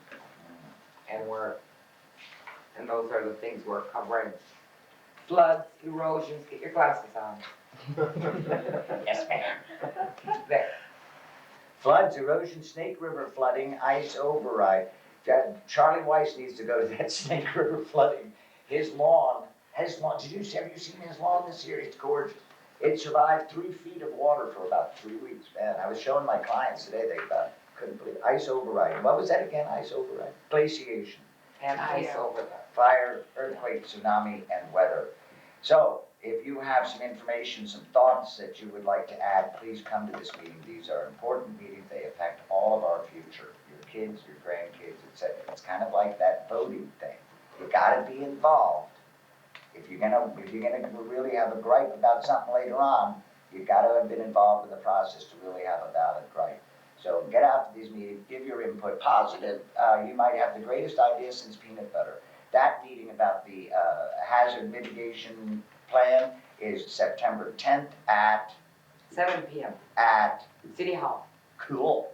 G: And those are the things we're covering. Floods, erosions, get your glasses on.
F: Yes, ma'am.
G: There.
F: Floods, erosion, Snake River flooding, ice override. Charlie Weiss needs to go to that Snake River flooding. His lawn, have you seen his lawn this year? It's gorgeous. It survived 3 feet of water for about 3 weeks, man. I was showing my clients today, they couldn't believe it. Ice override. What was that again, ice override? Glaciation.
G: And ice over the.
F: Fire, earthquake, tsunami, and weather. So, if you have some information, some thoughts that you would like to add, please come to this meeting. These are important meetings. They affect all of our future, your kids, your grandkids, etc. It's kind of like that voting thing. You gotta be involved. If you're gonna really have a gripe about something later on, you gotta have been involved in the process to really have a valid gripe. So get out to these meetings, give your input. Positive, you might have the greatest idea since peanut butter. That meeting about the hazard mitigation plan is September 10th at
G: 7 p.m.
F: at
G: City Hall,
F: Cool.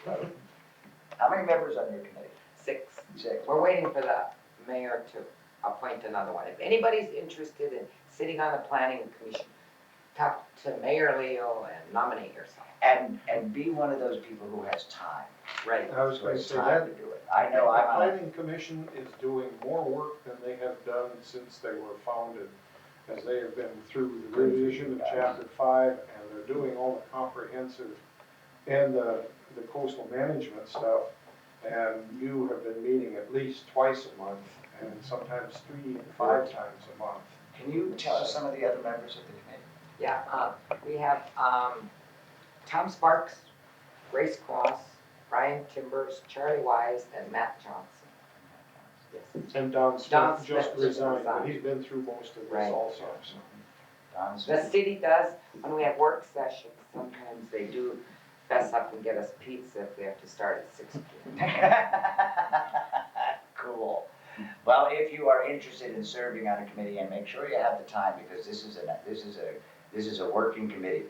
F: How many members on your committee?
G: 6.
F: 6.
G: We're waiting for the mayor to appoint another one. If anybody's interested in sitting on the planning commission, talk to Mayor Leo and nominate yourself.
F: And be one of those people who has time.
G: Right.
D: I was
F: Who
D: gonna
F: has
D: say
F: time
D: that,
F: to do it. I know
D: the
F: I'm on
D: planning commission is doing more work than they have done since they were founded, as they have been through the revision of chapter 5, and they're doing all the comprehensive and the coastal management stuff, and you have been meeting at least twice a month, and sometimes 3 to 5 times a month.
F: Can you tell us some of the other members of the committee?
G: Yeah, we have Tom Sparks, Grace Cross, Brian Timbers, Charlie Wise, and Matt Johnson. Yes.
D: And Don
G: Don
D: Smith
G: Smith
D: just
G: just
D: resigned, but
G: resigned.
D: he's been through most of this
G: Right.
D: also, so.
F: Don
G: The
F: Smith?
G: city does, when we have work sessions, sometimes they do fess up and get us pizza if we have to start at 6 p.m.
F: Cool. Well, if you are interested in serving on a committee, and make sure you have the time, because this is a working committee,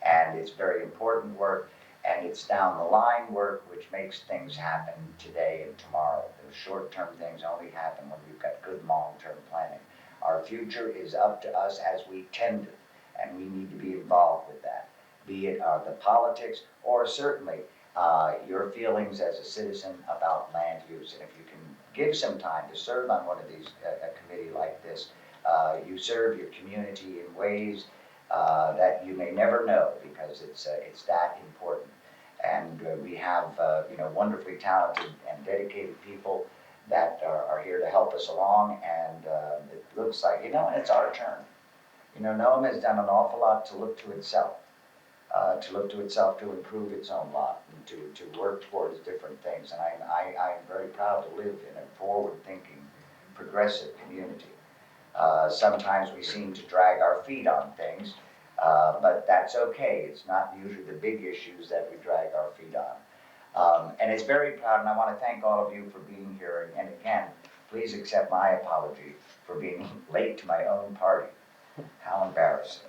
F: and it's very important work, and it's down the line work which makes things happen today and tomorrow. The short-term things only happen when we've got good long-term planning. Our future is up to us as we tend it, and we need to be involved with that, be it the politics or certainly your feelings as a citizen about land use. And if you can give some time to serve on one of these, a committee like this, you serve your community in ways that you may never know, because it's that important. And we have wonderfully talented and dedicated people that are here to help us along, and it looks like, and it's our turn. Nome has done an awful lot to look to itself, to improve its own lot, and to work towards different things. And I'm very proud to live in a forward-thinking, progressive community. Sometimes we seem to drag our feet on things, but that's okay. It's not usually the big issues that we drag our feet on. And it's very proud, and I want to thank all of you for being here. And again, please accept my apology for being late to my own party. How embarrassing.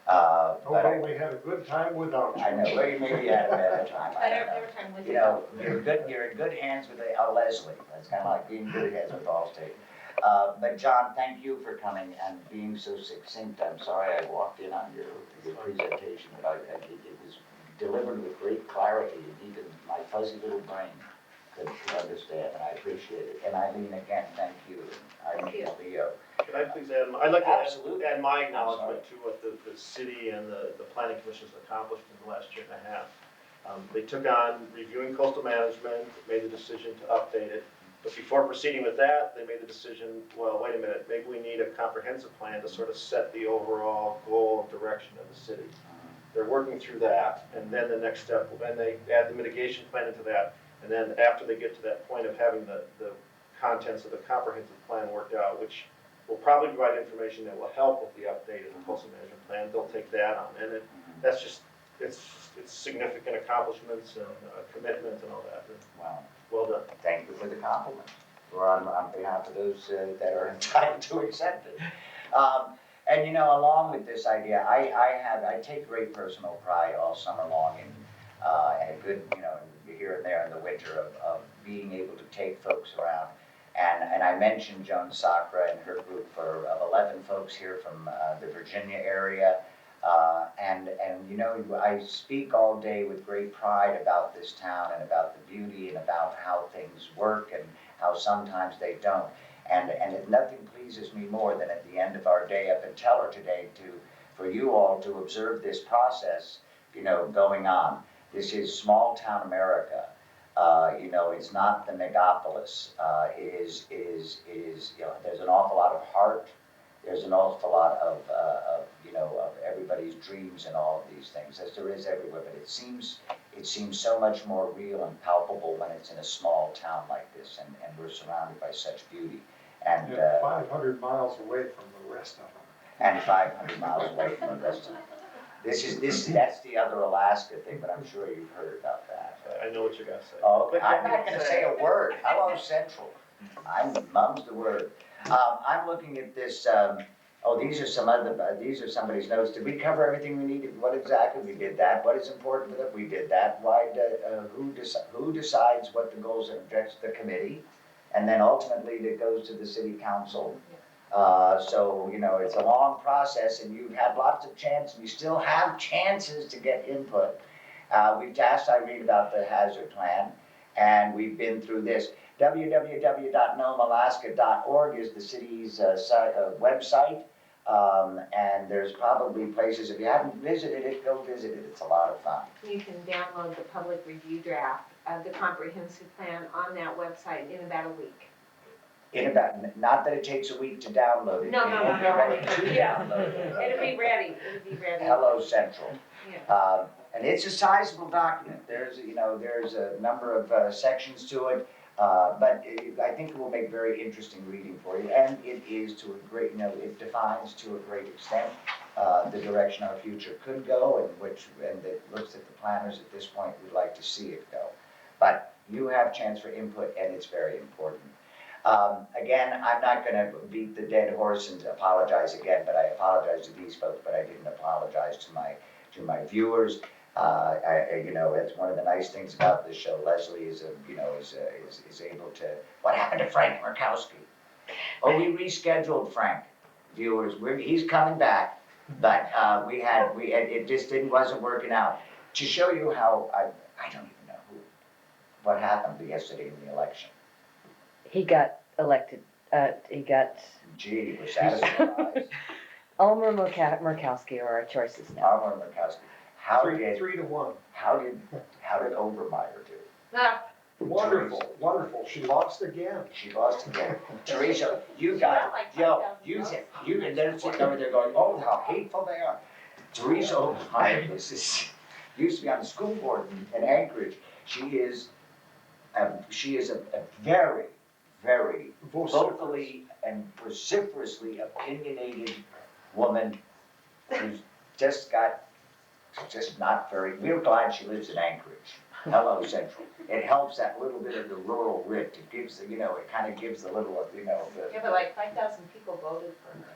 D: Although we had a good time without you.
F: I know, well, you maybe had a better time. I don't know.
C: Better time with
F: You're in good hands with Leslie. That's kind of like being in good hands with Allstate. But John, thank you for coming and being so succinct. I'm sorry I walked in on your presentation, but it was delivered with great clarity, and even my fuzzy little brain could understand, and I appreciate it. And Eileen, again, thank you. And Eileen and Leo.
E: Can I please add, I'd like to
F: Absolutely.
E: add my acknowledgement to what the city and the planning commission's accomplished in the last year and a half. They took on reviewing coastal management, made the decision to update it. But before proceeding with that, they made the decision, well, wait a minute, maybe we need a comprehensive plan to sort of set the overall goal and direction of the city. They're working through that, and then the next step, and they add the mitigation plan into that. And then after they get to that point of having the contents of the comprehensive plan worked out, which will probably provide information that will help with the update of the coastal management plan, they'll take that on. And that's just, it's it's significant accomplishments and commitment and all that. And
F: Wow.
E: well done.
F: Thank you for the compliment, or on behalf of those that are entitled to accept it. And you know, along with this idea, I take great personal pride all summer long in and a good, you know, here and there in the winter of being able to take folks around. And I mentioned Joan Sacra and her group of 11 folks here from the Virginia area. And you know, I speak all day with great pride about this town and about the beauty and about how things work and how sometimes they don't. And nothing pleases me more than at the end of our day up in Teller today for you all to observe this process, you know, going on. This is small town America. You know, it's not the megapolis. It is, you know, there's an awful lot of heart. There's an awful lot of you know, of everybody's dreams and all of these things, as there is everywhere. But it seems so much more real and palpable when it's in a small town like this, and we're surrounded by such beauty. And
D: 500 miles away from the rest of them.
F: and 500 miles away from the rest of it. That's the other Alaska thing, but I'm sure you've heard about that.
E: I know what you're gonna say.
F: Oh, okay. I'm not gonna say a word. Hello Central. Mum's the word. I'm looking at this, these are somebody's notes. Did we cover everything we needed? What exactly? We did that. What is important for that? We did that. Who decides what the goals and objectives? The committee. And then ultimately it goes to the city council. So, you know, it's a long process and you've had lots of chances, you still have chances to get input. We've asked Irene about the hazard plan and we've been through this. www.nomealaska.org is the city's website. And there's probably places, if you haven't visited it, go visit it. It's a lot of fun.
C: You can download the public review draft of the comprehensive plan on that website in about a week.
F: Not that it takes a week to download it.
C: No.
F: It won't be ready to download it.
C: It'll be ready.
F: Hello Central.
C: Yeah.
F: And it's a sizable document. There's a number of sections to it, but I think it will make very interesting reading for you. And it is to a great, it defines to a great extent the direction our future could go, and it looks at the planners at this point would like to see it go. But you have chance for input, and it's very important. Again, I'm not going to beat the dead horse and apologize again, but I apologize to these folks, but I didn't apologize to my viewers. It's one of the nice things about this show. Leslie is able to. What happened to Frank Murkowski? Oh, we rescheduled Frank. Viewers, he's coming back, but it just wasn't working out. To show you how I don't even know what happened yesterday in the election.
B: He got elected,
F: Gee, was that a surprise?
B: Elmer Murkowski are our choices now.
F: Elmer Murkowski. How
D: 3-1.
F: How did Obermeyer do?
D: Wonderful. She lost again.
F: She lost again. Teresa, you got they're sitting over there going, oh, how hateful they are. Teresa Obermeyer used to be on the school board in Anchorage. She is a very, very vocally and vociferously opinionated woman who's just not very, we're glad she lives in Anchorage. Hello Central. It helps that little bit of the rural rift. It gives it kind of gives a little of,
C: Yeah, but like 5,000 people voted for her.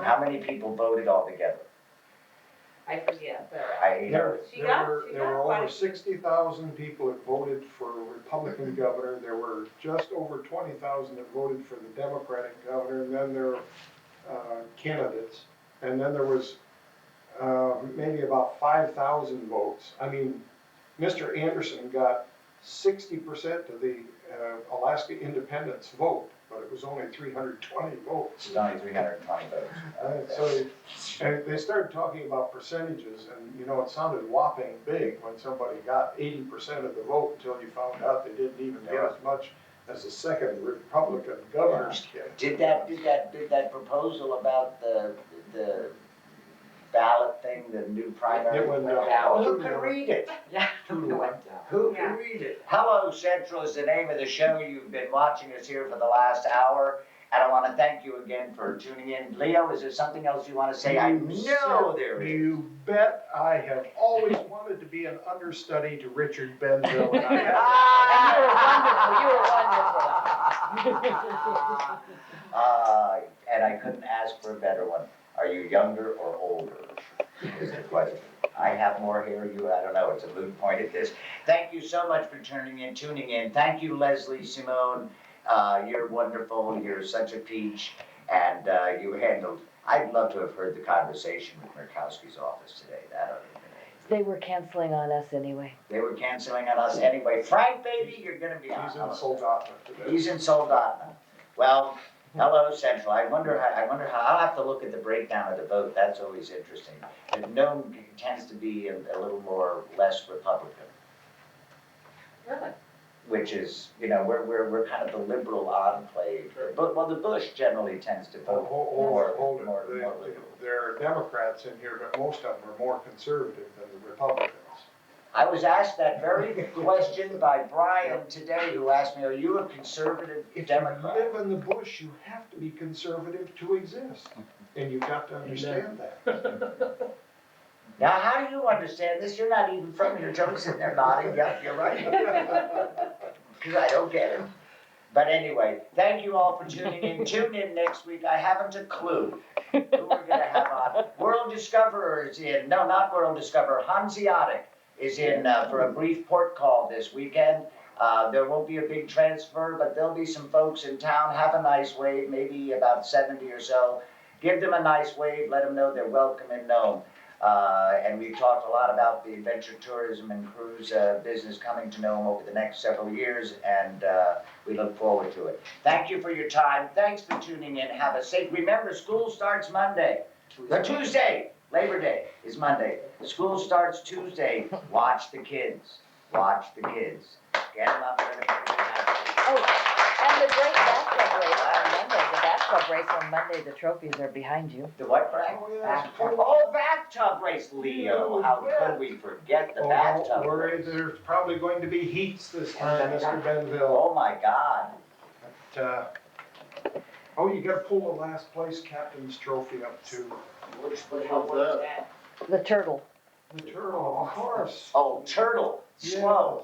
F: How many people voted altogether?
C: I forget, but
D: There
C: She got
D: were
C: quite
D: over
C: a few.
D: 60,000 people that voted for Republican governor. There were just over 20,000 that voted for the Democratic governor, and then there were candidates. And then there was maybe about 5,000 votes. I mean, Mr. Anderson got 60% of the Alaska independents vote, but it was only 320 votes.
F: It's only 320 votes.
D: And they started talking about percentages, and it sounded whopping big when somebody got 80% of the vote until you found out they didn't even get as much as the second Republican governor's kid.
F: Did that proposal about the ballot thing, the new primary?
D: It went down.
F: Oh, who can read it?
G: Yeah.
D: 2-1.
F: Who can read it? Hello Central is the name of the show. You've been watching us here for the last hour. And I want to thank you again for tuning in. Leo, is there something else you want to say? I know there is.
A: You bet. I have always wanted to be an understudy to Richard Benville, and I have.
B: And you were wonderful,
F: And I couldn't ask for a better one. Are you younger or older? Is the question. I have more hair, I don't know, it's a moot point at this. Thank you so much for tuning in. Thank you, Leslie, Simone. You're wonderful, you're such a peach, and you handled, I'd love to have heard the conversation with Murkowski's office today. That would have been amazing.
B: They were canceling on us anyway.
F: They were canceling on us anyway. Frank, baby, you're gonna be on.
D: He's in Soldotna today.
F: He's in Soldotna. Well, hello, Central. I wonder how, I'll have to look at the breakdown of the vote. That's always interesting. But Nome tends to be a little more, less Republican,
C: Really?
F: which is, we're kind of the liberal enclave. But, well, the Bush generally tends to vote
D: Hold it.
F: more liberal.
D: There are Democrats in here, but most of them are more conservative than the Republicans.
F: I was asked that very question by Brian today, who asked me, are you a conservative
D: If
F: Democrat?
D: you live in the bush, you have to be conservative to exist, and you've got to understand that.
F: Now, how do you understand this? You're not even from here. Joe's sitting there nodding. Yep, you're right. Because I don't get it. But anyway, thank you all for tuning in. Tune in next week. I haven't a clue who we're going to have on. World Discoverer is in. No, not World Discoverer. Hanseatic is in for a brief port call this weekend. There won't be a big transfer, but there'll be some folks in town. Have a nice wave, maybe about 70 or so. Give them a nice wave. Let them know they're welcome in Nome. And we've talked a lot about the adventure tourism and cruise business coming to Nome over the next several years, and we look forward to it. Thank you for your time. Thanks for tuning in. Have a safe. Remember, school starts Monday. Tuesday. Labor Day is Monday. School starts Tuesday. Watch the kids. Watch the kids. Get them up and
B: And the great bathtub race on Monday, the bathtub race on Monday, the trophies are behind you.
F: The what, Frank?
D: Oh, yes.
F: Bathtub race, Leo. How could we forget the
D: Oh,
F: bathtub
D: don't worry,
F: race?
D: there's probably going to be heats this time, Mr. Benville.
F: Oh, my God.
D: But, oh, you gotta pull the last place captain's trophy up to
F: Which
E: hell's that?
B: The turtle.
D: the turtle, of course.
F: Oh, turtle. Slow.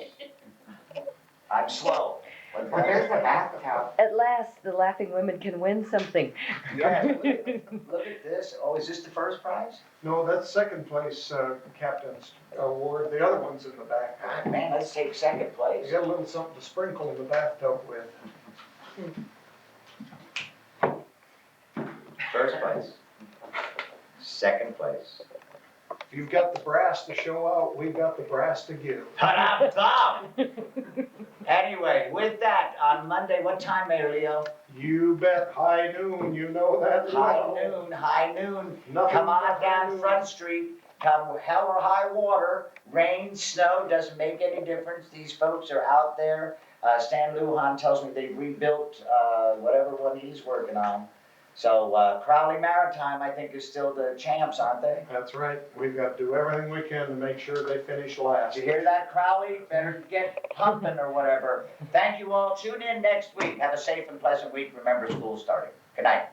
F: I'm slow.
G: Well, there's the bathtub.
B: At last, the laughing women can win something.
F: Yeah, look at this. Oh, is this the first prize?
D: No, that's second place, captain's award. The other one's in the back.
F: Ah, man, let's take second place.
D: You got a little something to sprinkle in the bathtub with.
F: First place. Second place.
D: If you've got the brass to show out, we've got the brass to give.
F: Ta-da, Anyway, with that, on Monday, what time, Mayor Leo?
D: You bet, high noon, you know that well.
F: High noon.
D: Nothing
F: Come on
D: but high
F: down
D: noon.
F: Front Street, come hell or high water, rain, snow, doesn't make any difference. These folks are out there. Stan Lujan tells me they've rebuilt whatever one he's working on. So Crowley Maritime, I think, is still the champs, aren't they?
D: That's right. We've got to do everything we can to make sure they finish last.
F: Did you hear that, Crowley? Better get pumping or whatever. Thank you all. Tune in next week. Have a safe and pleasant week. Remember, school's starting. Good night.